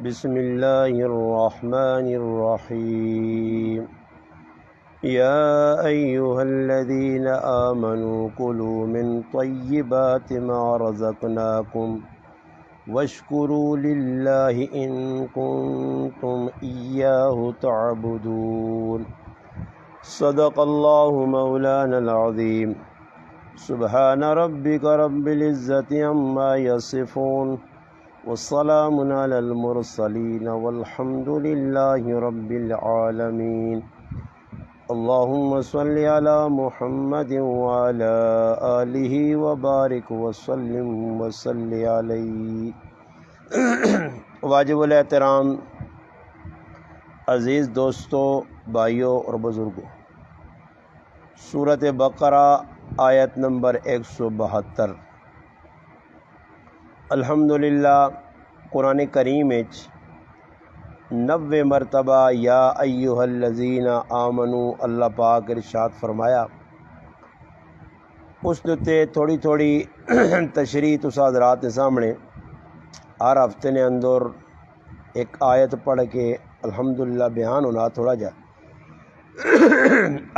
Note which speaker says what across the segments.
Speaker 1: بسم اللہ الرحمن الرحیم یا ایہا الذین آمنوا کلوا من طیبات ما رزقناکم واشکروا للہ ان کنتم ایاہ تعبدون۔ صدق اللہ مولانا العظیم۔ سبحان ربک رب العزت عما یصفون والسلام علی المرسلین والحمد للہ رب العالمین۔ اللہم صلی علی محمد وعلی آلہ وبارک وسلم وصلی علیہ۔ واجب الاحترام عزیز دوستو، بھائیوں اور بزرگوں، سورۃ بقرہ آیت نمبر 172۔ الحمدللہ قرآن کریم 90 مرتبہ یا ایہا الذین آمنو اللہ پاک ارشاد فرمایا۔ اس تے تھوڑی تشریح تو حضرات کے سامنے ہر ہفتے نے اندر ایک آیت پڑھ کے الحمدللہ بیان ہونا تھوڑا جا۔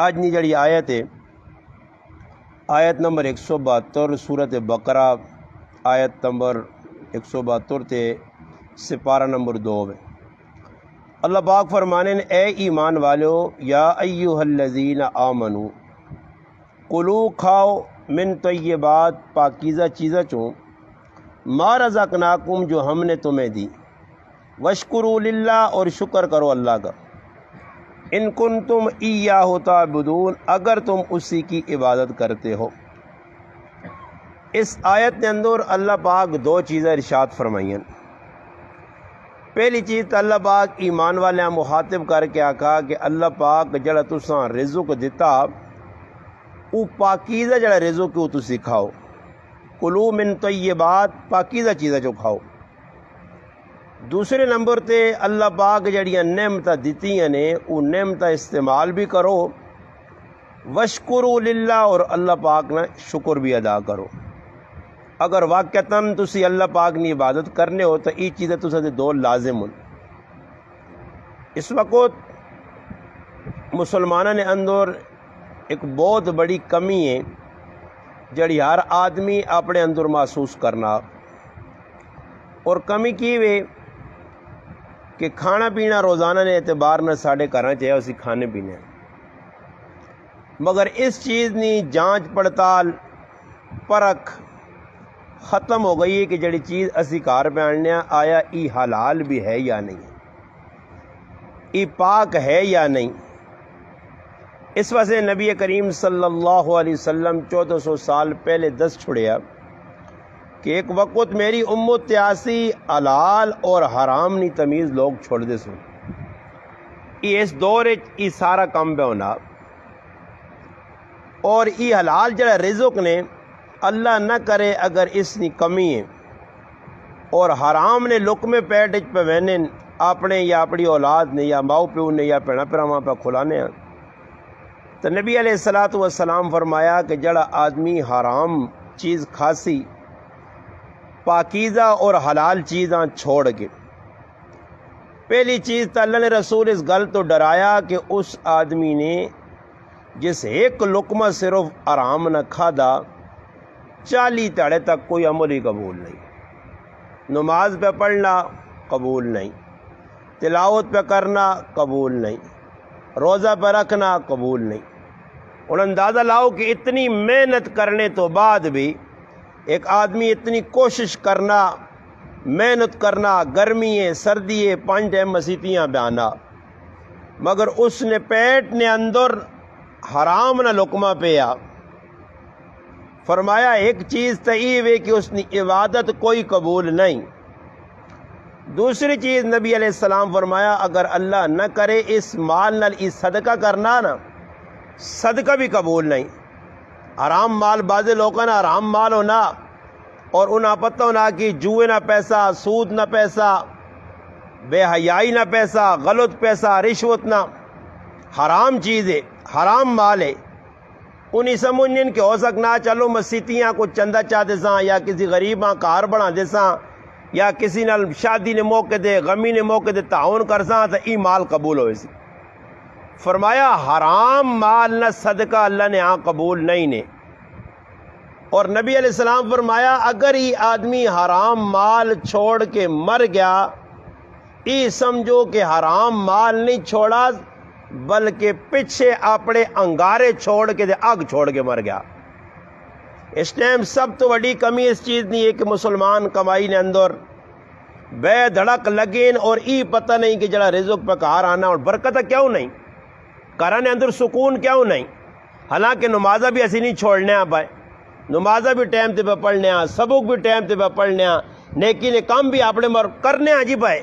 Speaker 1: آج نی جڑی آیت ہے آیت نمبر 172 سورۃ بقرہ آیت نمبر 172 تے سپارہ نمبر 2 میں اللہ پاک فرمانے اے ایمان والو، یا ایہا الذین آمنو کلو کھاؤ من طیبات پاکیزہ چیزیں چوں ما رزقناکم جو ہم نے تمہیں دی، واشکروا للہ اور شکر کرو اللہ کا، ان کنتم ایاہ تعبدون اگر تم اسی کی عبادت کرتے ہو۔ اس آیت کے اندر اللہ پاک 2 چیزیں ارشاد فرمائیں۔ پہلی چیز تو اللہ پاک ایمان والے مخاطب کر کے آکھا کہ اللہ پاک جڑا تساں رزق دیتا او پاکیزہ جڑا رزق او تسی کھاؤ، کلو من طیبات پاکیزہ چیزیں جو کھاؤ۔ دوسرے نمبر تے اللہ پاک جڑیاں نعمتاں دتیاں نے او نعمتاں استعمال بھی کرو، وشکروا للہ اور اللہ پاک نے شکر بھی ادا کرو۔ اگر واقعتاً تسی اللہ پاک نے عبادت کرنے ہو تو یہ چیزیں تساں دے 2 لازم ہوں۔ اس وقت مسلمانوں نے اندر ایک بہت بڑی کمی ہے جڑی ہر آدمی اپنے اندر محسوس کرنا، اور کمی کی وے کہ کھانا پینا روزانہ نے اعتبار نہ ساڑھے کرنا چاہیے اسی کھانے پینے، مگر اس چیز نی جانچ پڑتال پرکھ ختم ہو گئی ہے کہ جڑی چیز اسی کار پہ آنے آیا ای حلال بھی ہے یا نہیں، ای پاک ہے یا نہیں۔ اس وجہ نبی کریم صلی اللہ علیہ وسلم 1400 سال پہلے دس چھڑیا کہ ایک وقت میری امت تیاسی حلال اور حرام نی تمیز لوگ چھوڑ دے سن، اس دور ای سارا کام پہ ہونا، اور ای حلال جڑا رزق نے اللہ نہ کرے اگر اس نی کمی ہے، اور حرام نے لقمے پیٹ پہ وینے اپنے یا اپنی اولاد نے یا ماؤ پیو نے یا پینا پراواں پہ کھلانے ہیں، تو نبی علیہ الصلوۃ والسلام فرمایا کہ جڑا آدمی حرام چیز کھاسی پاکیزہ اور حلال چیزاں چھوڑ کے، پہلی چیز تو اللہ نے رسول اس گل تو ڈرایا کہ اس آدمی نے جس ایک لقمہ صرف حرام نہ کھادا 40 تاڑے تک کوئی عمل ہی قبول نہیں، نماز پہ پڑھنا قبول نہیں، تلاوت پہ کرنا قبول نہیں، روزہ پہ رکھنا قبول نہیں۔ اور اندازہ لاؤ کہ اتنی محنت کرنے تو بعد بھی ایک آدمی اتنی کوشش کرنا، محنت کرنا، گرمی ہے سردی ہے 5 ٹائم مسیتیاں بیانا، مگر اس نے پیٹ نے اندر حرام نہ لقمہ پیا۔ فرمایا ایک چیز تئیب ہے کہ اس نے عبادت کوئی قبول نہیں۔ دوسری چیز نبی علیہ السلام فرمایا اگر اللہ نہ کرے اس مال نال اس صدقہ کرنا نا، صدقہ بھی قبول نہیں۔ حرام مال بعض لوگوں نا حرام مال ہونا اور انہاں پتہ ہونا کہ جوئے نہ پیسہ، سود نہ پیسہ، بے حیائی نہ پیسہ، غلط پیسہ، رشوت نہ، حرام چیز ہے، حرام مال ہے۔ انہیں سمجھن کہ ہو سکنا چلو مسیتیاں کو چندہ چاہتے ساں یا کسی غریباں کار بنا دے ساں یا کسی نال شادی نے موقع دے غمی نے موقع دے تعاون کرساں تو ای مال قبول ہوئے سی۔ فرمایا حرام مال نہ صدقہ اللہ نے ہاں قبول نہیں نے۔ اور نبی علیہ السلام فرمایا اگر ای آدمی حرام مال چھوڑ کے مر گیا، ای سمجھو کہ حرام مال نہیں چھوڑا بلکہ پیچھے اپنے انگارے چھوڑ کے دے اگ چھوڑ کے مر گیا۔ اس ٹائم سب تو بڑی کمی اس چیز نہیں ہے کہ مسلمان کمائی نے اندر بے دھڑک لگین اور ای پتہ نہیں کہ جڑا رزق پہ کار آنا اور برکت کیوں نہیں، کرانے اندر سکون کیوں نہیں۔ حالانکہ نمازہ بھی ایسی نہیں چھوڑنے آ پائے، نمازہ بھی ٹائم تے پہ پڑھنے آ، سبق بھی ٹائم تے پہ پڑھنے آ، نیکی نے کام بھی اپنے مر کرنے آ جی پائے،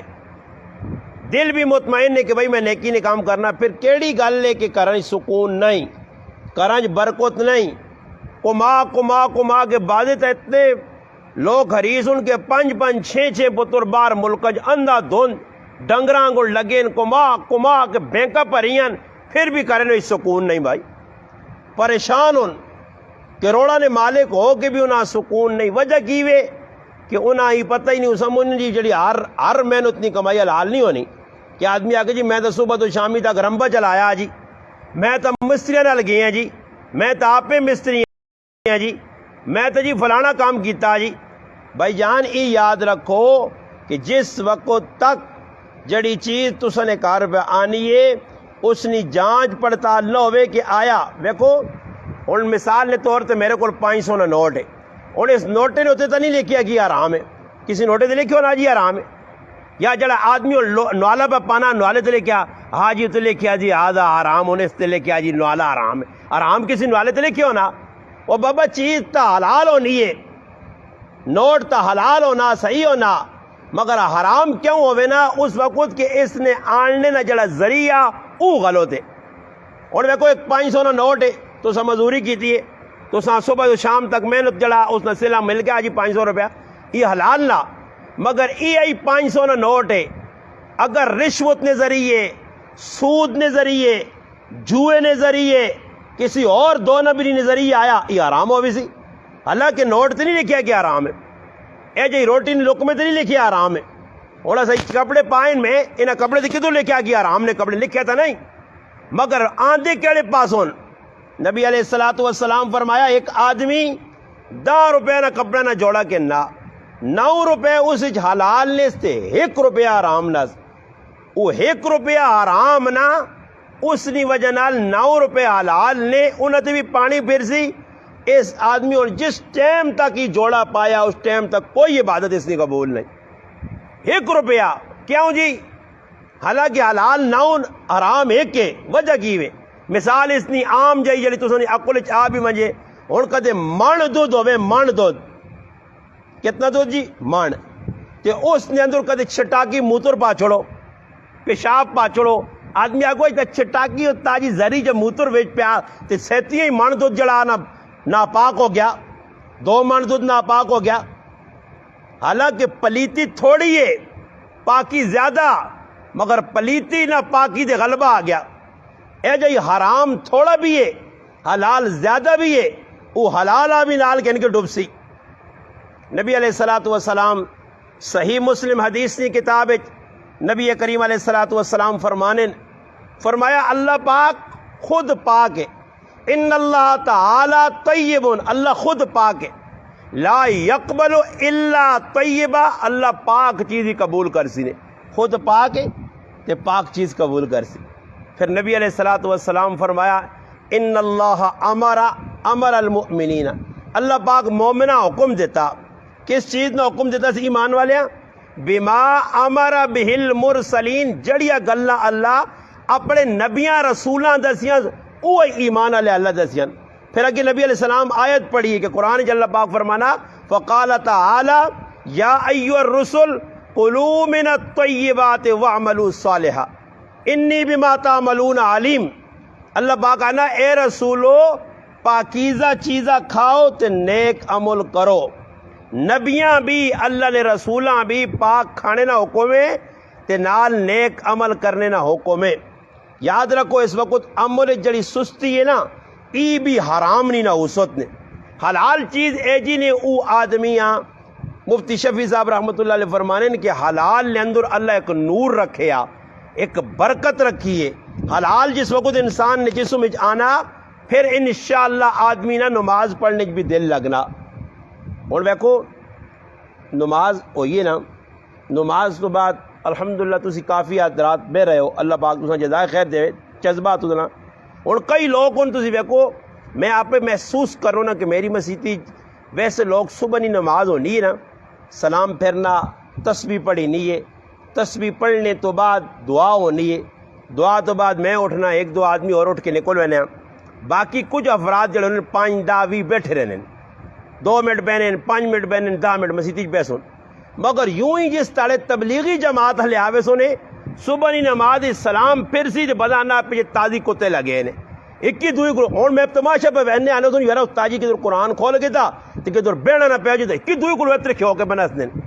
Speaker 1: دل بھی مطمئن ہے کہ بھائی میں نیکی نے کام کرنا، پھر کیڑی گل ہے کہ کرنچ سکون نہیں، کرنچ برکت نہیں۔ کما کے بعد تو اتنے لوگ حریص ان کے 5-6 پتر بار ملکج اندھا دھند ڈنگراں کو لگین کما کے بینکا پرین، پھر بھی کرنے سکون نہیں بھائی، پریشان ان کروڑا نے مالک ہو کے بھی انہاں سکون نہیں۔ وجہ کی وے کہ انہاں ہی پتہ ہی نہیں سمجھ جی جڑی ہر محنت اتنی کمائی حلال نہیں ہونی کہ آدمی آگے جی میں تو صبح تو شامی تک رمبا چلایا جی، میں تو مستریاں نال گئے ہیں جی، میں تو آپ مستری ہیں جی، میں تو جی فلانا کام کیتا جی۔ بھائی جان ای یاد رکھو کہ جس وقت تک جڑی چیز تسا نے کار پہ آنی ہے اس نے جانچ پڑتال نہ ہوئے کہ آیا ویکو ہن مثال نے طور تے میرے کو 500 نا نوٹ ہے، ہن اس نوٹے نے اتنے تو نہیں لکھیا کہ حرام ہے، کسی نوٹے تے لکھو نا جی حرام ہے، یا جڑا آدمی نوالا پہ پانا نوالے تے لکھیا ہاں جی تے لکھیا جی آدھا حرام ہونے اس تے لکھیا جی نوالا حرام ہے، حرام کسی نوالے تے لکھو نا، وہ بابا چیز تا حلال ہونی ہے، نوٹ تا حلال ہونا صحیح ہونا، مگر حرام کیوں ہوئے نا اس وقت کہ اس نے آننے نا جڑا ذریعہ او غلط ہے۔ اور دیکھو ایک 500 نا نوٹ ہے تو سا مزوری کیتی ہے تو سا صبح تو شام تک محنت جڑا اس نے سلا مل گیا جی 500 روپیہ، یہ حلال نہ، مگر ای 500 نا نوٹ ہے اگر رشوت نے ذریعے، سود نے ذریعے، جوئے نے ذریعے، کسی اور دو نبری نے ذریعے آیا یہ حرام ہو بھی سی، حالانکہ نوٹ تے نہیں لکھیا کہ حرام ہے، اے جی روٹی نے لقمے تے نہیں لکھیا حرام ہے، اوڑا صحیح کپڑے پائن میں انہیں کپڑے تے کدوں لکھیا کہ حرام نے کپڑے لکھیا تھا نہیں، مگر آندھے کیڑے پاسون نبی علیہ السلام فرمایا ایک آدمی 10 روپے نہ کپڑا نہ جوڑا کے نہ 9 روپے اس حلال نے سے 1 روپیہ حرام نہ، وہ 1 روپیہ حرام نہ اس نی وجہ نال 9 روپے حلال نے انہوں نے بھی پانی پھر سی اس آدمی، اور جس ٹائم تک ہی جوڑا پایا اس ٹائم تک کوئی عبادت اس نے قبول نہیں۔ 1 روپیہ کیوں جی؟ حالانکہ حلال 9 حرام 1 کے وجہ کی وے مثال اس نی عام جائی جلی تو سنی اکل چاہ بھی منجے ہون کدے من دودھ ہوئے، من دودھ کتنا دودھ جی؟ من تے اس نے اندر کدے چھٹاکی موتر پا چھوڑو، پیشاب پا چھوڑو، آدمی آگو ایتا چھٹاکی اور تاجی زری جب موتر ویچ پیا تے سہتی ہی من دودھ جڑا ناپاک ہو گیا، 2 من دودھ ناپاک ہو گیا، حالانکہ پلیتی تھوڑی ہے پاکی زیادہ، مگر پلیتی نہ پاکی دے غلبہ آ گیا۔ اے جو یہ حرام تھوڑا بھی ہے حلال زیادہ بھی ہے، وہ حلال بھی نال کے ان کے ڈوب سی۔ نبی علیہ السلام صحیح مسلم حدیث کی کتاب نبی کریم علیہ السلام فرمایا اللہ پاک خود پاک ہے، ان اللہ تعالی طیب، اللہ خود پاک ہے، لا یقبل الا طیبہ، اللہ پاک چیز ہی قبول کر سی نے، خود پاک ہے تے پاک چیز قبول کر سی۔ پھر نبی علیہ السلام فرمایا ان اللہ امر المؤمنین، اللہ پاک مومنہ حکم دیتا، کس چیز نے حکم دیتا سی ایمان والیاں؟ بما امر بہ المرسلین، جڑیا گلاں اللہ اپنے نبیاں رسولاں دسیاں وہ ایمان والے اللہ دسیاں۔ پھر اگے نبی علیہ السلام آیت پڑھی کہ قرآن جل پاک فرمانا فقال تعالی یا ایھا الرسل کلوا من الطیبات واعملوا صالحا انی بما تعملون علیم، اللہ پاک آنا اے رسولو پاکیزہ چیزہ کھاؤ تے نیک عمل کرو، نبیاں بھی اللہ نے رسولاں بھی پاک کھانے نہ حکم ہے تے نال نیک عمل کرنے نہ حکم ہے۔ یاد رکھو اس وقت عمل جڑی سستی ہے نا ای بھی حرام نہیں نہ اسوت نے، حلال چیز اے جی نے او آدمیاں مفتی شفیع صاحب رحمۃ اللہ علیہ فرمانے کہ حلال نے اندر اللہ ایک نور رکھے آ، ایک برکت رکھی ہے. حلال جس وقت انسان نے جسم وچ آنا پھر انشاءاللہ آدمی نہ نماز پڑھنے بھی دل لگنا. ہوں ویکھو نماز ہوئی ہے نا، نماز تو بعد الحمدللہ تسی کافی رات بہ رہے ہو، اللہ پاک تساں جزائے خیر دے جذبہ تو نا. ہوں کئی لوگ ہوں تسی ویکھو میں آپ پہ محسوس کروں نا کہ میری مسیتی ویسے لوگ صبح نہیں نماز ہونی ہے نا، سلام پھرنا، تسبیح پڑھی نہیں ہے، تسبیح پڑھنے تو بعد دعا ہونی ہے، دعا تو بعد میں اٹھنا، ایک دو آدمی اور اٹھ کے نکل رہنے ہیں. باقی کچھ افراد جڑے 5-10 بیٹھے رہنے، 2 منٹ بہنے 5 منٹ بہنے 10 منٹ مسیتی پیسوں. مگر یوں ہی جس تالے تبلیغی جماعت ہلے آوے سونے صبح نہیں نماز سلام پھر سی بدانا پہ تازی کتے لگے نے 21 کو. ہوں میں تماشا پہ بہنے آنے تو یار تاجی کدھر قرآن کھول کے تھا تو کدھر بہنا نہ پہ جاتا 21 کو رکھے ہو کے بنا اس دن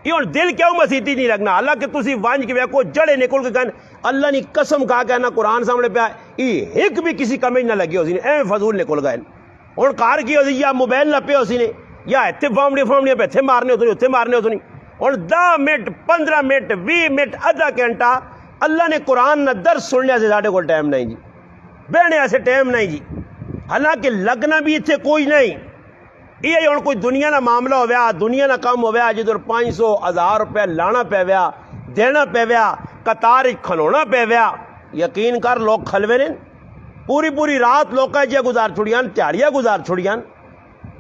Speaker 1: یہ ہوں دل کیوں مسیتی نہیں لگنا. اللہ کہ تسی وانج کے ویکو جڑے نکل کے کہن اللہ نے قسم کہا کہنا قرآن سامنے پہ یہ ایک بھی کسی کمی نہ لگی ہو سی نے اے فضول نکل گئے. ہوں کار کی ہو سی یا موبائل نہ پہ ہو سی نے یا اتنے فامڑیاں پہ اتنے مارنے ہوتے اتنے مارنے ہوتے نہیں. ہوں 10 منٹ 15 منٹ 20 منٹ آدھا گھنٹہ اللہ نے قرآن نہ درس سن لیا سے ساڈے کول ٹائم نہیں جی، بہنے ایسے ٹائم نہیں جی. حالانکہ لگنا بھی اتنے کوئی نہیں. یہ ہوں کوئی دنیا نہ معاملہ ہوا، دنیا نہ کام ہوا جدھر 500-1000 روپیہ لانا پہ ویا، دینا پہ ویا، قطار کھلونا پہ ویا. یقین کر لوگ کھلوے نے پوری رات لوگ جی گزار چھڑیاں، تیاریاں گزار چھڑیاں.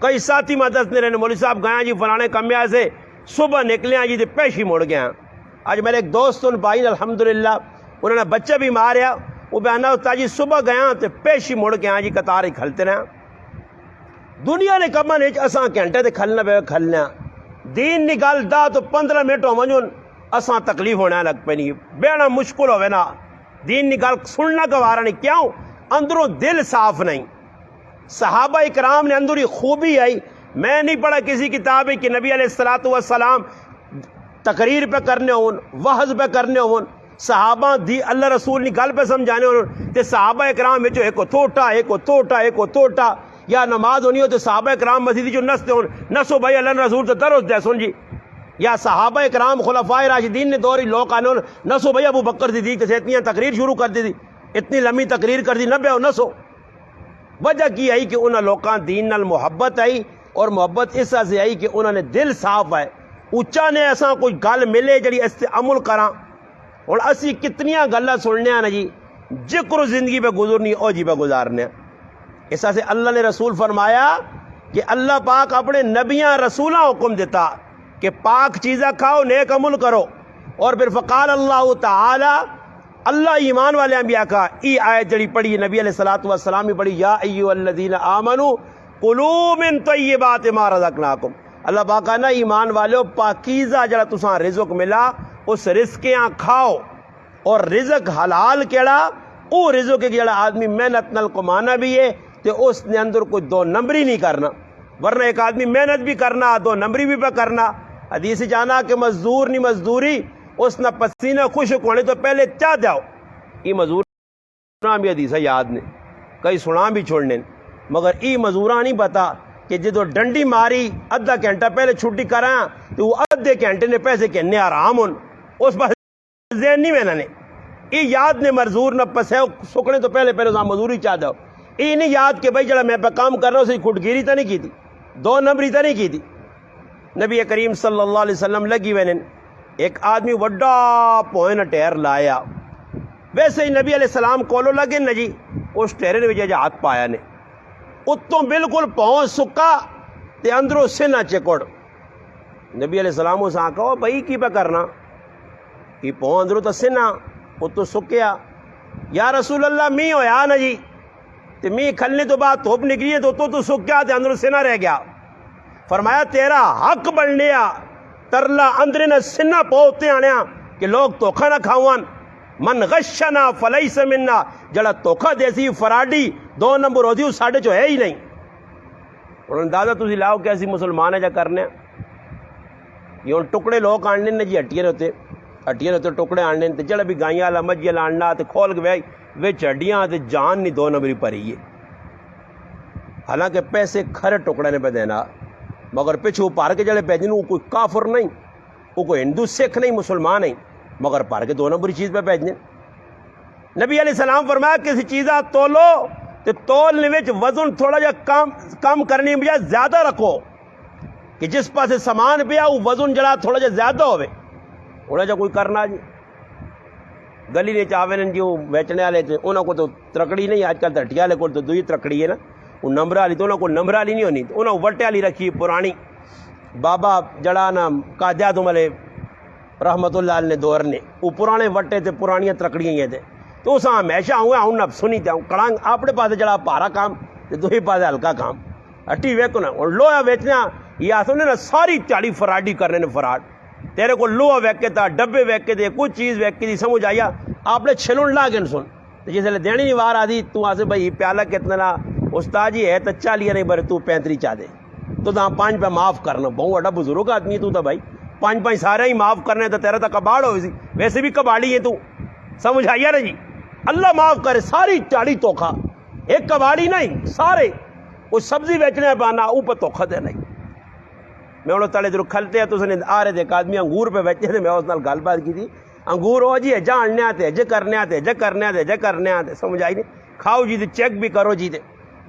Speaker 1: کئی ساتھی میں دسنے رہنے مولوی صاحب گیا جی فلانے کمیا سے صبح نکلے ہیں جی تو پیشی مڑ گیا. آج میرے ایک دوست ان بھائی الحمدللہ انہوں نے بچہ بھی ماریا، وہ بیانا ہوتا جی صبح گیا تو پیشی مڑ گیا جی قطار ہی کھلتے رہے. دنیا نے کما نے اساں گھنٹے تے کھلنا پہ کھلنا، دین نکال دا تو 15 منٹ ہو منجون اساں تکلیف ہونے لگ پہ نہیں، بہنا مشکل ہوئے نا دین نکال سننا گوارا نہیں. کیوں؟ اندروں دل صاف نہیں. صحابہ اکرام نے اندر ہی خوبی آئی. میں نہیں پڑھا کسی کتاب ہے کہ نبی علیہ الصلوۃ والسلام تقریر پہ کرنے ہون، وعظ پہ کرنے ہون، صحابہ دی اللہ رسول نے گل پہ سمجھانے ہون تے صحابہ اکرام وچ ایک کو توٹا یا نماز ہونی ہو تو صحابہ اکرام مسجد جو نستے ہون نسو بھائی اللہ رسول سے درس دے سن جی. یا صحابہ اکرام خلفائے راشدین نے دوری لوگ آنے ہون نسو بھائی ابو بکر صدیق سے اتنی تقریر شروع کر دی، اتنی لمبی تقریر کر دی نہ بیو نسو. وجہ کی آئی کہ انہوں لوکاں دین نال محبت آئی، اور محبت اس سے آئی کہ انہوں نے دل صاف ہے. اچا نے ایسا کوئی گل ملے جڑی اس سے عمل کراں. اور اسی کتنیاں گلاں سننے ہیں نا جی جکر زندگی پہ گزرنی او جی پہ گزارنے. اس سے اللہ نے رسول فرمایا کہ اللہ پاک اپنے نبیاں رسولاں حکم دیتا کہ پاک چیزیں کھاؤ نیک عمل کرو. اور پھر فقال اللہ تعالی اللہ ایمان والے انبیاء کا ای آیت جڑی پڑھی نبی علیہ الصلوۃ والسلام نے پڑھی یا ایھا الذین آمنوا کلوا من طیبات ما رزقناکم. اللہ پاک نا ایمان والو پاکیزہ جڑا تساں رزق ملا اس رزقیاں کھاؤ. اور رزق حلال کیڑا او رزق جڑا آدمی محنت نال کمانا بھی ہے تو اس نے اندر کوئی 2 نمبری نہیں کرنا. ورنہ ایک آدمی محنت بھی کرنا 2 نمبری بھی پہ کرنا. حدیث جانا کہ مزدور نہیں مزدوری اس نہ پسینہ خشک ہونے تو پہلے چاہ جاؤ. یہ مزدور بھی حدیث یاد نے کئی سنا بھی چھوڑنے، مگر ای مزدوراں نہیں پتا کہ جدو ڈنڈی ماری آدھا گھنٹہ پہلے چھٹی کراں تو وہ آدھے گھنٹے نے پیسے کہنے آرام ہون اس پاس ذہن نہیں میں نے یہ یاد نے مزدور نہ پسے سکنے تو پہلے وہاں مزدوری چاہ جاؤ. یہ نہیں یاد کہ بھائی جڑا میں پہ کام کر رہا ہوں اسی کھٹگیری تو نہیں کی تھی 2 نمبری تو نہیں کی تھی. نبی کریم صلی اللہ علیہ وسلم لگی وینے ایک آدمی وڈا پوئن ٹیر لایا. ویسے ہی نبی علیہ السلام کولو لگے نا جی اس ٹیرے نے بھی ہاتھ پایا نے اتوں بالکل پہنچ سکا تے اندروں سنہ چکڑ. نبی علیہ السلام اس آکھا بھائی کی پہ کرنا یہ پہنچ اندروں تو سنہ اتوں سکیا. یا رسول اللہ می ہویا نا جی تے می کھلنے تو بعد دھوپ نکلی ہے تو سکیا تے اندروں سنہ رہ گیا. فرمایا تیرا حق بن لیا ترلا اندر نہ سنہ پہنچتے آنے کہ لوگ توکھا نہ کھاؤن. من غشنا فلیس منا جڑا توکھا دیسی فراڈی 2 نمبر ہوتی اس ساڑھے جو ہے ہی نہیں. اور اندازہ تسی لاؤ کیسی مسلمان ہے جا کرنے یہ ان ٹکڑے لوگ آننے نے جی ہٹیاں ہوتے ٹکڑے آننے تے جڑا بھی گائیاں والا مجھے لاننا تے کھول کے وچ ہڈیاں تے جان نہیں 2 نمبری پری ہے. حالانکہ پیسے کھرے ٹکڑے نے پہ دینا مگر پچھو پار کے جڑے بھیجنے وہ کوئی کافر نہیں، وہ کوئی ہندو سکھ نہیں، مسلمان نہیں، مگر پار کے 2 نمبری چیز پہ بھیجنے۔ نبی علیہ السلام فرمایا کسی چیزاں تولو تو تولنے وچ وزن تھوڑا جا کم کرنے بجائے زیادہ رکھو، کہ جس پاسے سامان پیا وہ وزن جڑا تھوڑا جا زیادہ ہوئے، تھوڑا جا کوئی کرنا جی گلی نے چاہے جو بیچنے والے تھے انہوں کو تو ترکڑی نہیں، آج کل تھٹیا والے کو تو 2 ترکڑی ہے نا، وہ نمبر والی تو انہوں کو نمبر والی نہیں ہونی، انہوں وٹے والی رکھی پرانی، بابا جڑا نا قادیات ملے رحمت اللہ علیہ دور نے وہ پرانے وٹے تھے، پرانیاں ترکڑیاں یہ تھے، تو اس ہمیشہ ہوں نہ سنی تھا کڑانگ اپنے پاس جڑا پارا کام تو دوسرے پاس ہلکا کام ہٹی ویکو نا، اور لوہا ویچنا یہ آسو نے نا ساری تیاری فراڈی کرنے نے فراڈ، تیرے کو لوہا ویکے تھا ڈبے ویکے تھے کوئی چیز ویکے تھی، سمجھ آیا آپ نے چھلن لا گن سن جس لئے دینی نہیں وار آدھی تو آسے بھائی پیالہ کتنا نا استاد جی ہے تو 40 نہیں برے تو 35 چاہ دے تو تاں 5 پہ معاف کرنا، بہت بڑا بزرگ آدمی تو تھا بھائی 5 سارے ہی معاف کرنے تو تیرا تا کباڑ ہوئی سی، ویسے بھی کباڑی ہے تو، سمجھ آیا نا جی، اللہ معاف کرے ساری چاڑی توکھا، ایک کباڑی نہیں سارے، وہ سبزی بیچنے پانا اوپر توکھا دے نہیں۔ میں انہوں تلے در کھلتے ہیں تو اس نے آ رہے تھے ایک آدمی انگور پہ بیٹھے تھے، میں اس نال گل بات کی تھی، انگور ہو جی جاننے آتے جے کرنے آتے جے کرنے آتے جے کرنے آتے، سمجھ آئی نہیں، کھاؤ جی چیک بھی کرو جی،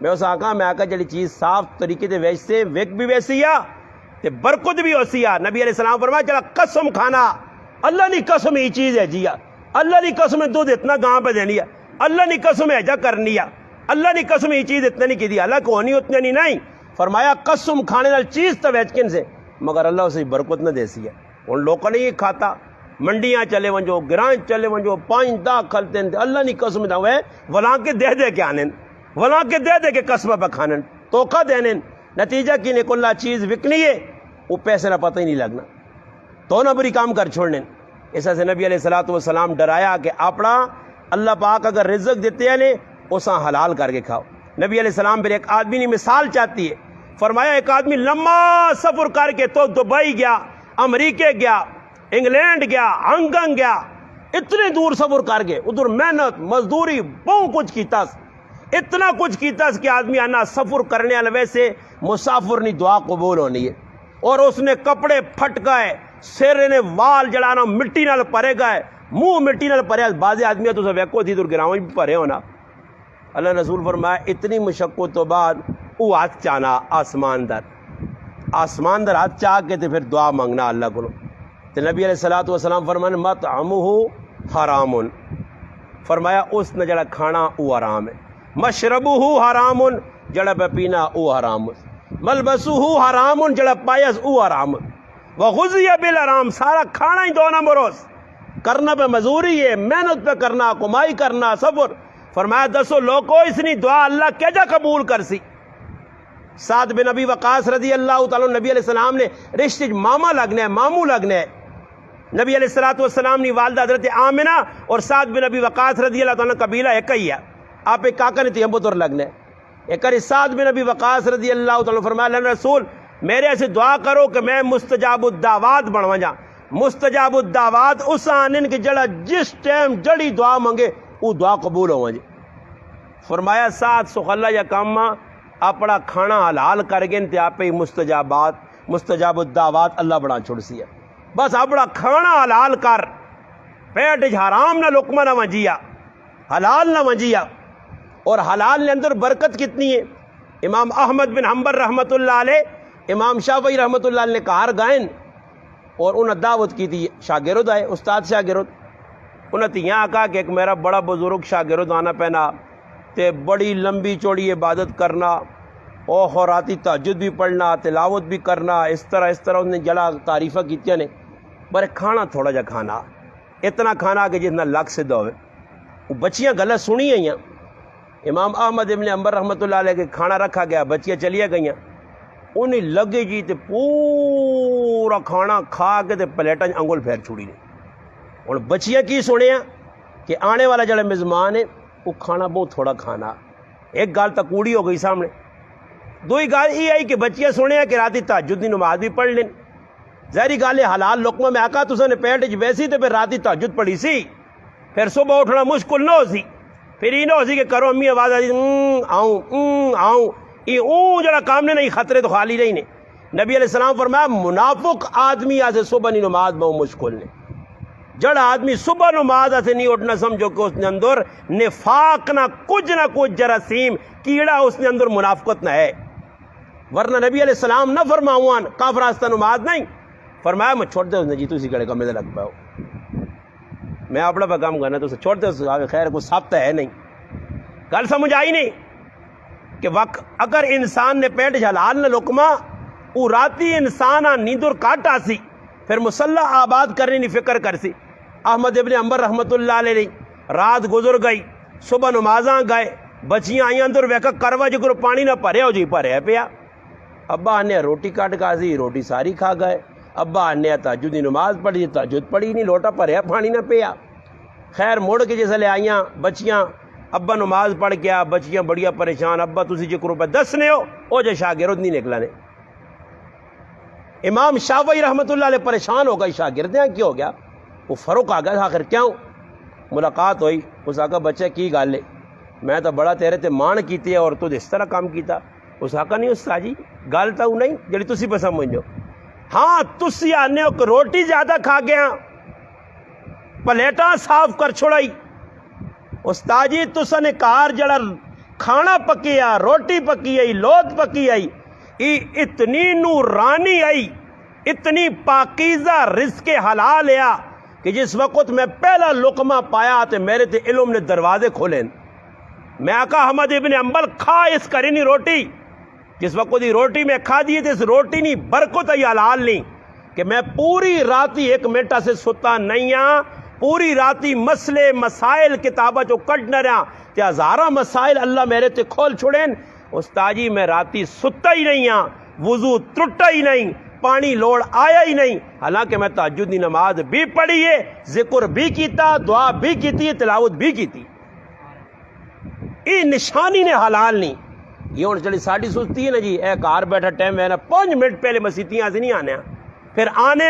Speaker 1: میں اس آقا میں آقا جڑی چیز صاف طریقے سے ویچتے ویک بھی ویسی آ تے برکت بھی ہوسی آ، نبی علیہ السلام فرمایا چلا قسم کھانا اللہ نے قسم ہی چیز ہے جی، اللہ نے قسم دودھ اتنا گاں پہ دینی ہے، اللہ نے قسم ہے جا کرنی ہے، اللہ نے قسم ہی چیز اتنا نہیں کی دی، اللہ کو ہونی اتنے نہیں، فرمایا قسم کھانے نال چیز تو ویچکن سے مگر اللہ اسے برکت نہ دیسی ہے، ان لوگوں نے یہ کھاتا، منڈیاں چلے ونجو گران چلے ونجو 5 کھلتے ہیں، اللہ نے قسم دا ہوئے ولاں کے دے کے آنے، ولاں کے دے کے قسمہ پہ کھانے توقع دینے، نتیجہ کی نے کلہ چیز وکنی ہے وہ پیسے نہ پتہ ہی نہیں لگنا، تو نہ بری کام کر چھوڑنے۔ ایسا سے نبی علیہ السلام ڈرایا کہ اپنا اللہ پاک اگر رزق دیتے ہیں اساں حلال کر کے کھاؤ۔ نبی علیہ السلام پھر ایک آدمی نے مثال چاہتی ہے، فرمایا ایک آدمی لمبا سفر کر کے تو دبئی گیا، امریکہ گیا، انگلینڈ گیا، ہانگ کانگ گیا، اتنے دور سفر کر کے ادھر محنت مزدوری بہت کچھ کیتا، اتنا کچھ کیتا کہ آدمی آنا سفر کرنے والے ویسے مسافر نہیں دعا قبول ہونی ہے، اور اس نے کپڑے پھٹ گئے، سر نے وال جڑانا مٹی نال پرے گئے، منہ مٹی نال پرے، بعض آدمی تو سب ویکو تھی دور گراؤں بھی پرے ہونا۔ اللہ رسول فرمایا اتنی مشقت تو بعد وہ ہاتھ چانا آسمان در ہاتھ چاہ کے تے پھر دعا مانگنا اللہ کو، تو نبی علیہ السلام فرمانے مطعمہ حرام، فرمایا اس نے جڑا کھانا وہ حرام ہے، مشربہ حرام جڑا پہ پینا وہ حرام، ملبسہ حرام جڑا پایس وہ حرام، وغذی بالحرام سارا کھانا ہی 2 نمبروز، کرنا پہ مزوری ہے، محنت پہ کرنا، کمائی کرنا، سفر۔ فرمایا دسو لوگو اس نے دعا اللہ کیا جا قبول کر سی؟ سعد بن ابی وقاص رضی اللہ تعالیٰ نبی علیہ السلام نے رشتے ماما لگنا ہے، ماموں لگنا ہے، نبی علیہ السلام نے والدہ حضرت آمنہ اور سعد بن ابی وقاص رضی اللہ تعالیٰ قبیلہ ایک ہی ہے، آپ ایک کاکا نے تھی ہم بطور لگنا ہے، ایک سعد بن ابی وقاص رضی اللہ تعالیٰ فرمایا اللہ رسول میرے ایسے دعا کرو کہ میں مستجاب الدعوات بنوا جا، مستجاب الدعوات اس آنن کے جڑا جس ٹائم جڑی دعا منگے وہ دعا قبول ہو جائے۔ فرمایا ساتھ سخلا یا کاما اپنا کھانا حلال کر گئے تے آپ ہی مستجاب الدعوات اللہ بڑا چھوڑ سی ہے، بس اپنا کھانا حلال کر، پیٹ حرام نہ لقمہ نہ ونجیا، حلال نہ ونجیا، اور حلال نے اندر برکت کتنی ہے۔ امام احمد بن حنبل رحمۃ اللہ علیہ، امام شافعی رحمۃ اللہ علیہ نے کہار گائن اور انہیں دعوت کی تھی، شاگرد آئے، استاد شاگرد، انہیں تو یہاں کہا کہ ایک میرا بڑا بزرگ شاگرد آنا پہنا تے بڑی لمبی چوڑی عبادت کرنا اور خوراتی تہجد بھی پڑھنا، تلاوت بھی کرنا، اس طرح انہیں جڑا تعریفہ کیتیا نے، پر کھانا تھوڑا جا کھانا، اتنا کھانا کہ جتنا لکھ سے دو وہ بچیاں غلط سنی ہیں۔ امام احمد ابن حنبل رحمۃ اللہ علیہ کے کھانا رکھا گیا، بچیاں چلیاں گئیاں، انہیں لگے جی تے پورا کھانا کھا کے تے پلیٹاں انگل پھیر چھوڑی نے، اور بچیاں کی سنے ہیں کہ آنے والا جڑا میزمان ہے وہ کھانا بہت تھوڑا کھانا، ایک گال تکوڑی ہو گئی سامنے، دوئی گال یہ آئی کہ بچیاں سنے ہیں کہ راتی تہجد دی نماز بھی پڑھ لیں، ظاہری گال ہے حلال لقمہ میں آقا تو نے پیٹ ویسی تو پھر راتی تہجد پڑھی سی، پھر صبح اٹھنا مشکل نہ ہو سی، پھر یہ نہ ہو سی کہ کرو امی آواز آئی آؤں یہ جڑا کام نے نہیں خطرے تو خالی نہیں نے، نبی علیہ السلام فرمایا منافق آدمی آج صبح نہیں نماز بہت مشکل نے جڑا آدمی صبح نماز سے نہیں اٹھنا سمجھو کہ اس نے اندر نفاق نہ کچھ جراثیم کیڑا اس نے اندر منافقت نہ ہے. ورنہ نبی علیہ السلام نہ فرماؤں کافر راستہ نماز نہیں فرمایا میں چھوڑ دے اس نے جی تھی کڑے کمے لگ پاؤ میں اپنا پہ کام کرنا تو اسے چھوڑ دے خیر کوئی ثابت ہے نہیں. گل سمجھ آئی نہیں کہ وقت اگر انسان نے پیٹ جھلال نہ لکما وہ راتی انسان نیندر کاٹ آسی پھر مسلح آباد کرنے نہیں فکر کر سی. احمد ابن حنبل رحمت اللہ علیہ رات گزر گئی صبح نمازاں گئے بچیاں آئیں اندر ویکا کروا جو کرو پانی نہ پرے ہو جی پرے پیا. ابا نے روٹی کاٹ کھاسی روٹی ساری کھا گئے. ابا نے تہجد نماز پڑھی تہجد پڑھی نہیں لوٹا پریا پانی نہ پیا. خیر موڑ کے جیسے لے آئیاں بچیاں ابا نماز پڑھ گیا بچیاں بڑیا پریشان ابا تسی جو روپے دسنے ہو او جو شاگرد نہیں نکلا نے. امام شافعی رحمت اللہ علیہ پریشان ہو گئی شاگرد ہیں کیا ہو گیا وہ فروق آ گیا آخر کیوں ملاقات ہوئی اس آقا بچہ کی گل ہے میں تو بڑا تیرے تے مان کیتی ہے اور تو اس طرح کام کیتا. اس آقا نہیں استاد جی گل تو نہیں جڑی تسی پہ سمجھو ہاں تسی آنے ہو کہ روٹی زیادہ کھا گیا پلیٹاں صاف کر چھوڑائی استاد جی تسا نے کار جڑا کھانا پکی آ روٹی پکی آئی لوت پکی آئی اتنی نورانی آئی اتنی پاکیزہ رزق حلال آیا کہ جس وقت میں پہلا لقمہ پایا تو میرے تے علم نے دروازے کھولے. میں آقا احمد ابن حنبل کھا اس کرینی روٹی جس وقت دی روٹی میں کھا دیئے تھے اس روٹی نہیں برکت ہے حلال نہیں کہ میں پوری راتی ایک منٹا سے ستا نہیں ہاں پوری راتی مسئلے مسائل کتابہ جو کٹ نہ رہا تے ہزارہ مسائل اللہ میرے تے کھول چھوڑیں. استاد جی میں راتی ستا ہی نہیں ہاں وضو ٹوٹا ہی نہیں پانی لوڑ آیا ہی نہیں حالانکہ میں تہجد دی نماز بھی پڑھی ہے ذکر بھی کیتا دعا بھی کیتی تلاوت بھی کیتی. یہ نشانی نے حلال نہیں. یہ ہوں چلی ساڑی سستی ہے نا جی اے کار بیٹھا ٹائم ہے نا 5 منٹ پہلے مسیتیاں سے نہیں آنے پھر آنے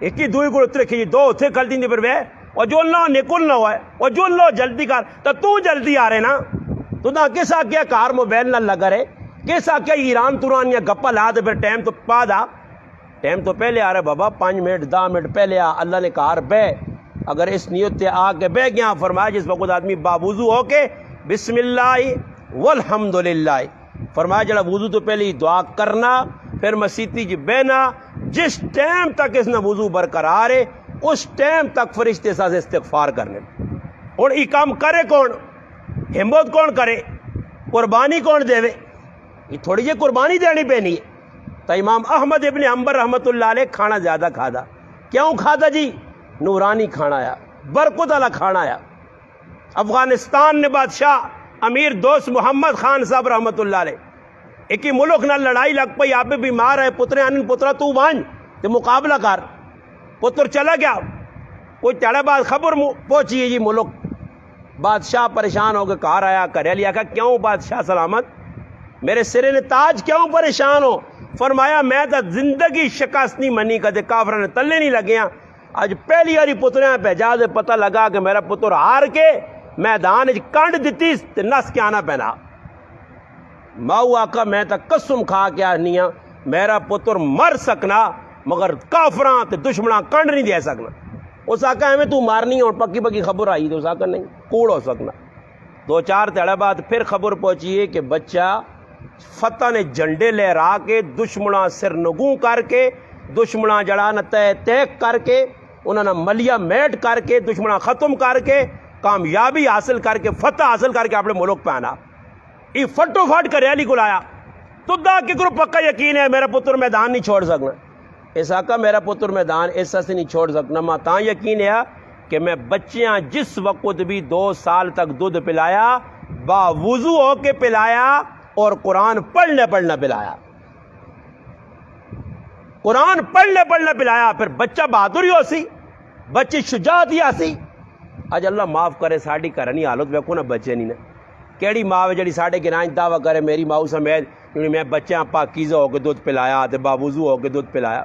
Speaker 1: ایک ہی دوئی کو اترے کھیجی 2 اتھے کھل دیں پھر وہ اور جو اللہ نکل نہ ہوا ہے اور جو اللہ جلدی کر تو جلدی آ رہے نا تو نہ کس آکیا کار موبائل نہ لگا رہے کس آکیا ایران توران یا گپا لا دے پھر ٹائم تو پا دا ٹائم تو پہلے آ رہے بابا 5 منٹ 10 منٹ پہلے آ اللہ نے کار بے اگر اس نیت سے آ کے بے گیا فرمایا جس وقت آدمی باوضو ہو کے بسم اللہ والحمدللہ فرمایا جڑا وضو تو پہلے ہی دعا کرنا پھر مسیتی جی بہنا جس ٹائم تک اس نے وضو برقرار ہے اس ٹائم تک فرشتے ساتھ استغفار کرنے. اور یہ کام کرے کون ہمت کون کرے قربانی کون دے یہ تھوڑی جی قربانی دینی پینی ہے. تو امام احمد ابن حنبل رحمت اللہ علیہ کھانا زیادہ کھادا کیوں کھادا جی نورانی کھانا آیا برکت والا کھانا آیا. افغانستان نے بادشاہ امیر دوست محمد خان صاحب رحمت اللہ علیہ ایک ہی ملک نہ لڑائی لگ پئی آپ بیمار ہے پترے آنن پترا تو وانج تے مقابلہ کر پتر چلا گیا کوئی تیڑے بعد خبر پہنچی ہے جی ملک بادشاہ پریشان ہو کے کار آیا کرے لیا کہ کیوں بادشاہ سلامت میرے سرے نے تاج کیوں پریشان ہو فرمایا میں تو زندگی شکست نہیں منی کدے کافروں نے تلے نہیں لگیاں آج پہلی باری پتریاں بھیجا دے پتہ لگا کہ میرا پتر ہار کے میدان کنڈ دیتی نس کے آنا پہنا ماؤ آقا میں تو قسم کھا کے آنی ہاں میرا پتر مر سکنا مگر کافراں تے دشمناں کنڈ نہیں دے سکنا. اس آقا ہمیں تو مارنی اور پکی پکی خبر آئی تو اس آقا نہیں کوڑ ہو سکنا. 2-4 تیڑے بعد پھر خبر پہنچی ہے کہ بچہ فتح نے جھنڈے لہرا کے دشمناں سر نگوں کر کے دشمناں جڑا نہ تیک کر کے انہوں نے ملیہ میٹ کر کے دشمناں ختم کر کے کامیابی حاصل کر کے فتح حاصل کر کے اپنے ملک پہ آنا. یہ فٹو فٹ کر ریلی کو لایا تو دا کہ کرو پکا یقین ہے میرا پتر میدان نہیں چھوڑ سکنا. اس آقا میرا پتر میدان ایسا سے نہیں چھوڑ سکنا ماں تاں یقین ہے کہ میں بچیاں جس وقت بھی 2 سال تک دودھ پلایا با وضو ہو کے پلایا اور قرآن پڑھنے پلایا قرآن پڑھنے پلایا پھر بچہ بہادری ہو سی بچی شجاعت ہی آسی. اج اللہ معاف کرے ساڑی کرنی حالت ویکھو نا بچے نہیں نا کیڑی ماں جڑی ساڑے گرائیں دعویٰ کرے میری ماں سمیت میں بچیاں پاکیزہ ہو کے دودھ پلایا تے باوضو ہو کے دودھ پلایا.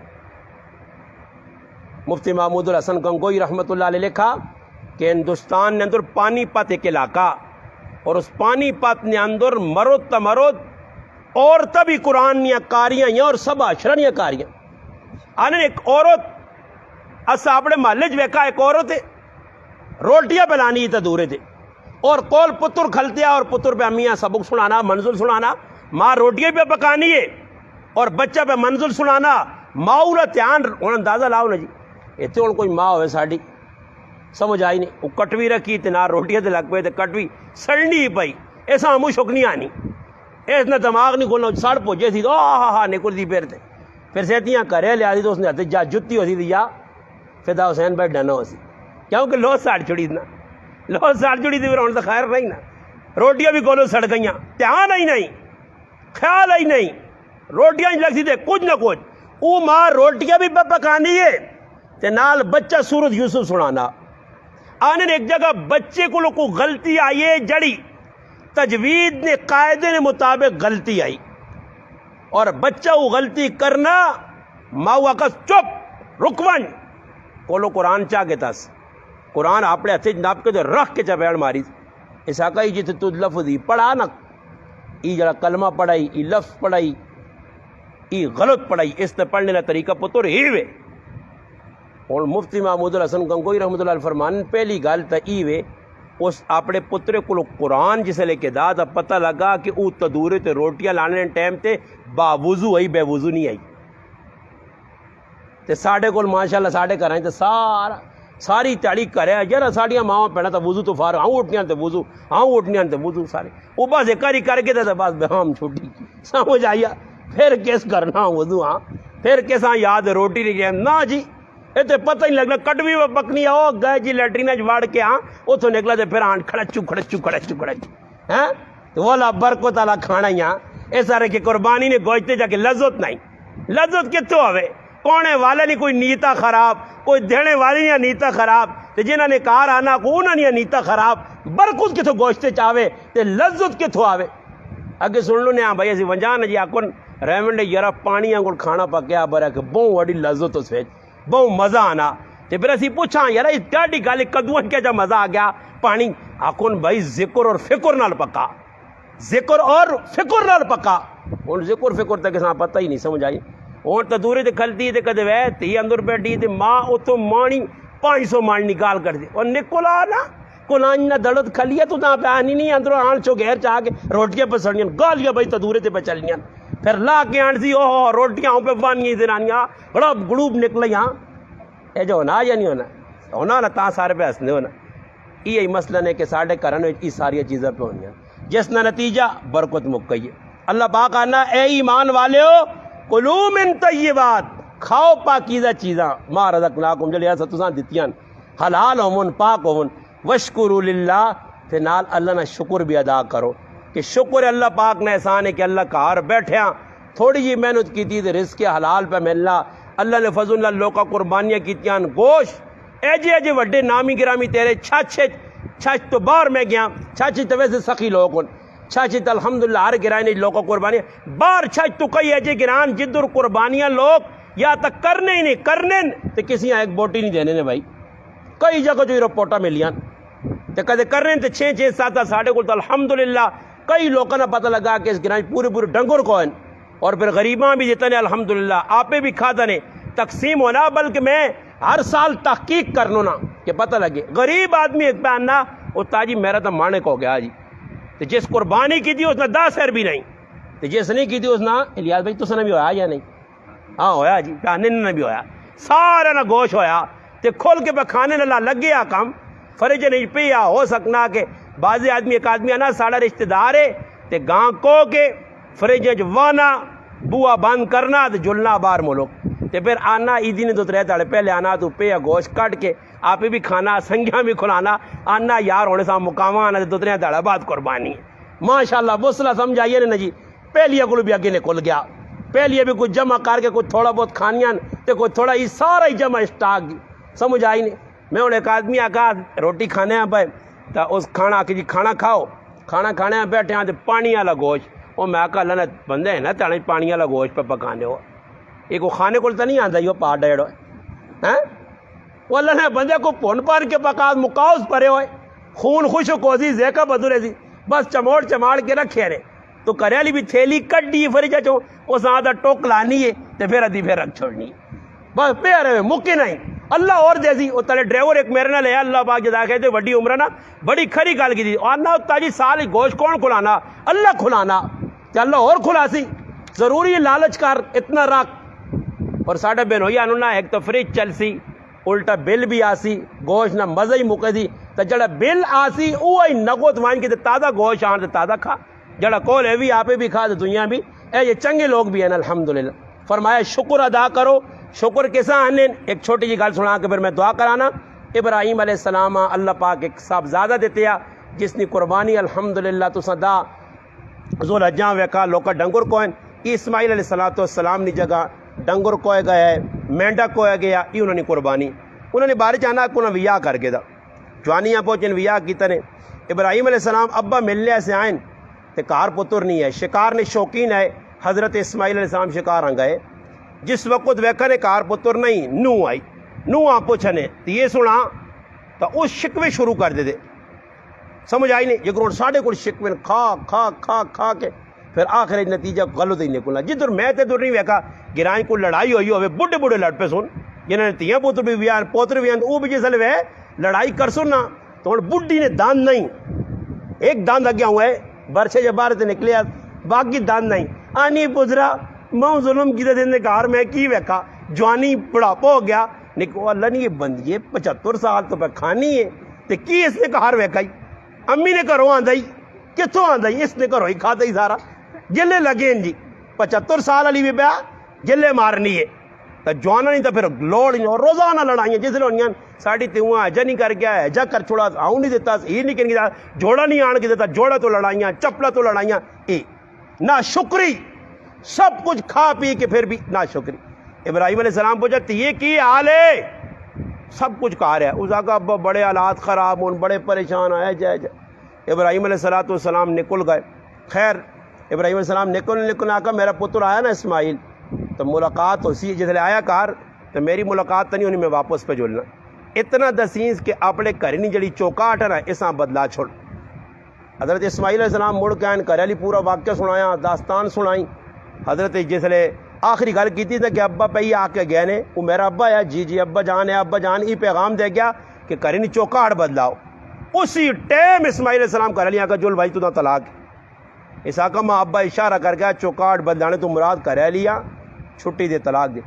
Speaker 1: مفتی محمود الحسن گنگوئی رحمت اللہ علیہ لکھا کہ ہندوستان نے اندر پانی پت ایک علاقہ اور اس پانی پت نے اندر مرد تمرد عورتیں بھی قرآن دیا کاریاں ہیں اور سب اشرا دیا کاریاں آنے ایک عورت اسا اپنے محلے ویکھا ایک عورت روٹیاں پلانی تو دورے تھے اور کول پتر کھلتیا اور پتر پہ امیاں سبق سنانا منزل سنانا ماں روٹیاں پہ پکانی ہے اور بچہ پہ منزل سنانا ماؤ کا دھیان ہوں اندازہ لاؤ نا جی اتنے ہوں کوئی ماں ہوئے ساڑی سمجھ آئی نہیں وہ کٹوی رکھی تے نہ روٹیاں تے لگ پے تے کٹوی سڑنی ہی پئی ایسا ہموں شک نہیں آنی اس نے دماغ نہیں کھولنا سڑ پوجے سی تو ہاں نکلتی پھر سیتیاں کرے لیا دی تو اس نے ہاتھ جا جتی ہو سی دی یا فدا حسین بھائی ڈنا ہو سی کیونکہ لو سڑ چھڑی نا لو سڑ چھڑی تھی پھر ہوں تو خیر نہیں نا روٹیاں بھی کولو سڑ گئیاں دھیان ہی نہیں خیال ہی نہیں روٹیاں لگ سی تے کچھ نہ کچھ او ماں روٹیاں بھی پکانی ہے تے نال بچہ سورت یوسف سنانا آنے ایک جگہ بچے کو غلطی آئی ہے جڑی تجوید نے قاعدے نے مطابق غلطی آئی اور بچہ وہ غلطی کرنا ماں کا چپ رکون کولو قرآن چاہ کے تاس قرآن اپنے ہتھے ناپ کے رکھ کے چپیڑ ماری ایسا کہی جیتے تو لفظ ہی پڑھا نا ای جڑا کلمہ پڑھائی ای لفظ پڑھائی ای غلط پڑھائی اس نے پڑھنے کا طریقہ پتر ہی وے اور مفتی محمود الحسن گنگوئی رحمۃ اللہ علیہ فرمان پہلی گل تو ای وے اس اپنے پترے کو قرآن جسے لے کے دا پتہ لگا کہ او تدورے تے روٹیاں لانے ٹائم تے با وضو آئی بے وضو نہیں آئی تے ساڑھے کو ماشاءاللہ ساڑھے کر رہے ہیں تے ساری تیاری کرے یار ساڑیاں ماں پہنا تھا وضو تو فار ہاں اٹھنیاں تے وضو ہاں اٹھنیاں تے وضو سارے وہ بس ایک کاری کر کے تے بس بہام چھوٹی سمجھ آئیا پھر کیس کرنا وضو ہاں پھر کیس ہاں یاد روٹی نہیں گیا نا جی یہ تو پتہ ہی لگنا کٹوی میں پکنی آؤ گئے جی لیٹرین وڑ کے ہاں اتوں نکلا تو پھر آن کھڑچو ہاں تو والا برکت والا کھانا ہی ہاں اس طرح کی قربانی نے گوشتے جا کے لذت نہیں لذت کتوں ہوئے کونے والے نہیں کوئی نیتا خراب کوئی دینے والی نہیں نیتا خراب تو جنہوں نے کار آنا کو انہوں نے نیتا خراب برکت کتوں گوشتے چاہے تو لذت کتوں آوے اگے سن لو نے ہاں بھائی اسی ونجان جی آکن ریمنڈ یارا پانی آنگل کھانا پکیا برا کہ بہت وڈی لذت اس ویچ بہت مزہ آنا تو پھر اسی پوچھا یار اس ڈاڈی گل کدوں کیا جا مزہ آ گیا پانی آکن بھائی ذکر اور فکر نال پکا ذکر اور فکر نال پکا ہوں ذکر فکر تک کساں پتہ ہی نہیں سمجھ آئی ہوں تو دورے تے کھلتی تے کدے وے تی اندر بیٹھی تے ماں اتوں مانی 500 مانی نکال کر دی اور نکلا نا کلان نہ دڑت کھلیا تو نہ پانی نہیں اندروں آن چو گھر چاہ کے روٹیاں پہ سڑیاں گالیاں بھائی تدورے تے پہ چلیاں پھر لا کے آن سی اوہ روٹیاں ہوں پہ بانیاں زنانیاں بڑا گڑوب نکلے یہاں اے جو ہونا یا نہیں ہونا نا تاں سارے پہ ہسنے ہونا یہی مسئلہ ہے کہ ساڑھے کرنے یہ ساری چیزیں پہ ہونی ہیں جس نہ نتیجہ برکت مک گئی ہے اللہ پاک آنا اے ایمان والے ہو کلو من طیبات کھاؤ پاکیزہ چیزاں ما رزقناکم جلیا ستساں دتیاں حلال ہون پاک ہون وشکروا للہ پھر نال اللہ نے شکر بھی ادا کرو کہ شکر اللہ پاک نے احسان ہے کہ اللہ کار بیٹھیاں تھوڑی جی محنت کی تھی رزق حلال پہ ملنا اللہ نے فضل اللہ لوکا قربانیاں کیتیاں گوشت ایجے وڈے نامی گرامی تیرے چھچ تو باہر میں گیا چھچ تو ویسے سخی لوگ چھچ تو الحمدللہ ہر گرائے لوکا قربانیاں باہر چھچ تو کئی ایجے گران جدر قربانیاں لوگ یا تک کرنے ہی نہیں کرنے تو کسی ایک بوٹی نہیں دینے نے بھائی کئی جگہ جو رپورٹاں ملیاں تو کدے کرنے تو 6-7 ساڑھے کو تو الحمدللہ کئی لوگوں نے پتہ لگا کہ اس گرائیں پورے ڈنگر کو ہیں اور پھر غریباں بھی دیتے ہیں الحمدللہ آپے بھی کھاتا نے تقسیم ہونا بلکہ میں ہر سال تحقیق کرنا نا کہ پتہ لگے غریب آدمی ایک پہ آنا وہ تاجی میرا تو مانے کو ہو گیا جی تو جس قربانی کی تھی اس نے 10 سیر بھی نہیں تو جس نہیں کی تھی اس نے الیاس بھائی تو نے بھی ہویا یا نہیں ہاں ہویا جی پہنے نے بھی ہویا سارا نہ گوشت ہویا تو کھول کے پہ کھانے نہ لگ گیا کام فرج نہیں پیا ہو سکنا کہ بعض آدمی ایک آدمی آنا ساڑا رشتہ دار ہے تے گاں کو کے فریج وانا بوا بند کرنا تے جلنا بار ملک تے پھر آنا عیدی نے 2-3 دن پہلے آنا تو پیا گوشت کٹ کے آپ بھی کھانا سنگیاں بھی کھلانا آنا یار ہونے سا مقامہ آنا تے 2-3 دن بعد قربانی ماشاءاللہ بسلا سمجھائیے نا جی پہلے کو بھی اگے نکل گیا پہلے بھی کچھ جمع کر کے کچھ تھوڑا بہت کھانیاں تے کچھ تھوڑا ہی سارا ہی جمع اسٹاک سمجھ آئی نہیں میں انہیں ایک آدمی آکا روٹی کھانے ہیں پہ تو اس کھانا آکے جی کھانا کھاؤ کھانا کھانے ہیں بیٹھے ہیں تو پانی والا گوشت وہ میں آکا اللہ نے بندے ہیں نا تانے پانی والا گوشت پہ پکانے ہو ایک وہ کھانے کو تو نہیں آتا یہ پا ڈیڑ ہوئے وہ اللہ نے بندے کو پون پان کے پکا مکاؤس پرے ہوئے خون خوش و کوزی زیکا بدلے دی بس چموڑ چماڑ کے رکھے رہے تو گھر والی بھی تھیلی کڈی ہے فریج چو اس آدھا ٹوک لانی ہے تو پھر ادھی پھر رکھ چھوڑنی بس پہ رہے مکے نہیں اللہ اور جیسی وہ تلے ڈرائیور ایک میرے نال ہے اللہ پاک جدا کہتے وڈی عمر نا بڑی کھری گل کی تھی آنا تاجی سال گوشت کون کھلانا اللہ کھلانا کہ اللہ اور کھلاسی ضروری ہے لالچ کر اتنا رکھ اور ساڈا بہن ہوئی آنو نا ایک تو فریج چلسی الٹا بل بھی آسی گوشت نہ مزہ ہی مکے دی تو جڑا بل آسی وہی نگوت وائن کے تازہ گوشت آن تو تازہ کھا جڑا کول ہے بھی آپ بھی کھا تو دنیا بھی اے یہ چنگے لوگ بھی ہیں الحمدللہ فرمایا شکر ادا کرو شکر کیسا آنے ایک چھوٹی جی گل سنا کے پھر میں دعا کرانا ابراہیم علیہ السلام اللہ پاک ایک صاحبزادہ دیتے ہیں جس نے قربانی الحمدللہ تو صدا زول حجاں ویکا لوکا ڈنگر کوئن اسماعیل علیہ السلام نے جگہ ڈنگر کوئے گیا ہے مینڈا کوئے گیا یہ انہوں نے قربانی انہوں نے بارے جانا کہ انہوں نے ویاہ کر کے دا جوانیاں پہنچیں ویاہ کی طرح ابراہیم علیہ السلام ابا ملنے سے آئیں تے کار پتر نہیں ہے شکار نے شوقین ہے حضرت اسماعیل علیہ السلام شکار آ گئے جس وقت ویکھا نے کار پتر نہیں نو آئی نو آپ پوچھنے تو یہ سنا تو اس شکوے شروع کر دے سمجھ آئی نہیں یہ کروڑ ساڑھے کچھ شکوے کھا کھا کھا کھا کے پھر آخر نتیجہ غلط ہی نکلا جدھر میں تے دور نہیں ویکھا گرائیں کو لڑائی ہوئی ہوئے بڑھے بڑھے لڑ پہ سن جنہوں نے تیاں پوتر بھی ویان پوتر بھی وہ بھی جیسے وے لڑائی کر سننا تو ہوں بڈھی نے دان نہیں ایک داند اگیا ہوا ہے برچے جب باہر سے نکلے باقی دان نہیں آنی پوچھرا میں ظلم کی دن کار میں کی ویکھا جوانی بڑھاپا ہو گیا نکو اللہ نے یہ بندی 75 سال تو پہ کھانی ہے تو کی اس نے کہار ویکھائی امی نے گھروں آندائی کتوں آندائی اس نے گھروں ہی کھاتا ہی سارا جلے لگے جی 75 سال والی بھی پیا جلے مارنی ہے تو جوانا نہیں تو پھر لوڑ نہیں اور روزانہ لڑائیاں جس لوگ ساڑی تیواں ایجا نہیں کر گیا ایجا کر چھوڑا آؤں نہیں دیتا یہ نہیں کریں گے جوڑا نہیں آن کے دیتا جوڑا تو لڑائیاں چپلا تو لڑائیاں اے نہ شکری سب کچھ کھا پی کے پھر بھی نہ شکری ابراہیم علیہ السلام پوچھا تو یہ کی حال ہے سب کچھ کہا رہا ہے اس آگا ابا بڑے حالات خراب ہوں بڑے پریشان آئے جائے ابراہیم علیہ السلام نکل گئے خیر ابراہیم علیہ السلام نکل آکا میرا پتر آیا نا اسماعیل تو ملاقات ہو سی جس لئے آیا کار تو میری ملاقات تو نہیں ہونی میں واپس پہ جولنا اتنا دسینس کہ اپنے گھر نہیں جڑی چوکاٹ ہے نا اساں بدلا چھوڑ حضرت اسماعیل علیہ السلام مڑ کے آئیں گھر والی پورا واقعہ سنایا داستان سنائی حضرت جس لئے آخری گل کی تھی کہ ابا پہ ہی آ کے گئے نے وہ میرا ابا ہے جی ابا جان ہے ابا جان یہ پیغام دے گیا کہ گھر نہیں چوکاٹ بدلاؤ اسی ٹائم اسماعیل علیہ السلام گھر والی آکا جول بھائی تو طلاق اس آقا ماں ابا اشارہ کر گیا چوکاٹ بدلانے تو مراد کرے لیا چھٹی دے طلاق دے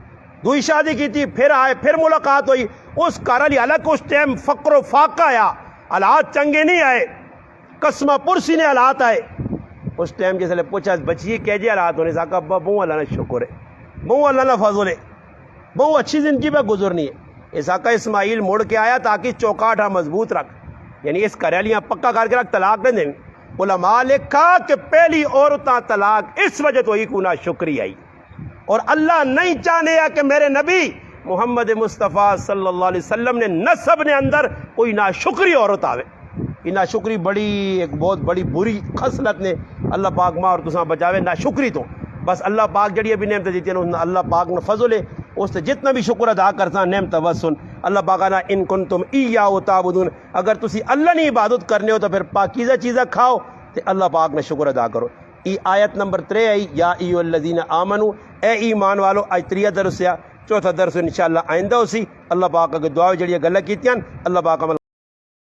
Speaker 1: دوئی شادی کی تھی پھر آئے پھر ملاقات ہوئی اس کارالی الگ اس ٹائم فقر و فاقہ آیا حالات چنگے نہیں آئے قسمہ پرسی نے حالات آئے اس ٹائم جیسے لے پوچھا بچی کہہ جی حالات ہونے سے آقا ابا بہو اللہ نے شکر ہے بہو اللہ نے فضل ہے بہو اچھی زندگی پہ گزرنی ہے اس آقا اسماعیل مڑ کے آیا تاکہ چوکاٹ مضبوط رکھ یعنی اس کریلیاں پکا کر کے رکھ طلاق نہیں دیں علماء لکھا کہ پہلی عورتاں طلاق اس وجہ تو ہی کو نا شکری آئی اور اللہ نہیں چاہنے کہ میرے نبی محمد مصطفیٰ صلی اللہ علیہ وسلم نے نسب نے اندر کوئی ناشکری عورت آوے یہ ناشکری بڑی ایک بہت بڑی بری خصلت نے اللہ پاک ماں اور تساں بچاوے ناشکری تو بس اللہ پاک جڑی ابھی نعمت دیتی ہے اللہ پاک نے فضل ہے اس سے جتنا بھی شکر ادا کرتا نعمت وسن اللہ پاک نا ان کنتم ایاہ تعبدون اگر تسی اللہ نے عبادت کرنے ہو تو پھر پاکیزہ چیزیں کھاؤ تو اللہ پاک نے شکر ادا کرو ای آیت نمبر 3 ہے یا ایھا الذین آمنو اے ایمان والو آج 3 درس ہے 4تھا درس انشاءاللہ آئندہ اسی اللہ پاک کے دعا جڑی گلاں کیتیاں اللہ پاک